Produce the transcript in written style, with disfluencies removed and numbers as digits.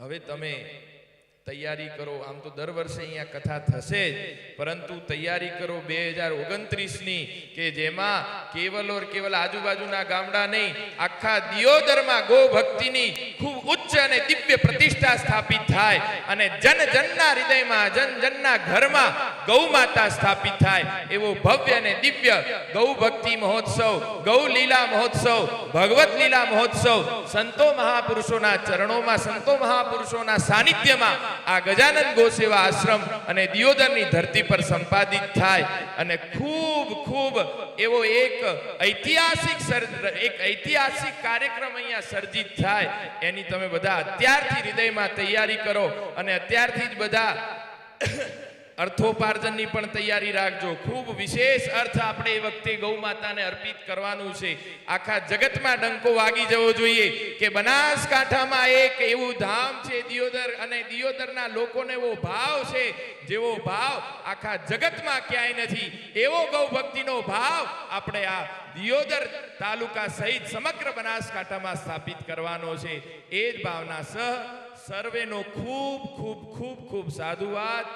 હવે તમે તૈયારી કરો. આમ તો દર વર્ષે અહીંયા કથા થશે જ, પરંતુ તૈયારી કરો 2029ની કે જેમાં કેવલ ઓર કેવલ આજુબાજુના ગામડા નહીં, આખા દિયોદરમાં ગો ભક્તિની ખૂબ ઉચ્ચ અને દિવ્ય પ્રતિષ્ઠા સ્થાપિત થાય અને જન જનના હૃદયમાં, જન જનના ઘરમાં ગૌ માતા સ્થાપિત થાય એવો ભવ્ય અને દિવ્ય ગૌ ભક્તિ મહોત્સવ, ગૌ લીલા મહોત્સવ, ભગવત લીલા મહોત્સવ સંતો મહાપુરુષોના ચરણોમાં, સંતો મહાપુરુષોના સાનિધ્યમાં આ ગજાનન ગોસેવા આશ્રમ અને દિયોદરની ધરતી પર સંપાદિત થાય અને ખૂબ ખૂબ એવો એક ઐતિહાસિક કાર્યક્રમ અહીંયા સર્જિત થાય. એની તમે બધા અત્યારથી હૃદયમાં તૈયારી કરો અને અત્યારથી જ બધા અર્થોપાર્જનની પણ તૈયારી રાખજો. ખૂબ વિશેષ અર્થ આપણે એ વખતે ગૌ માતાને અર્પિત કરવાનું છે. આખા જગતમાં ડંકો વાગી જવો જોઈએ કે બનાસકાંઠામાં એક એવું ધામ છે દિયોદર, અને દિયોદરના લોકોને એવો ભાવ છે જેવો ભાવ આખા જગતમાં ક્યાંય નથી. એવો ગૌ ભક્તિનો ભાવ આપણે આ દિયોદર તાલુકા સહિત સમગ્ર બનાસકાંઠામાં સ્થાપિત કરવાનો છે. એ જ ભાવના સહ સર્વેનો ખૂબ ખૂબ ખૂબ ખૂબ સાધુવાદ.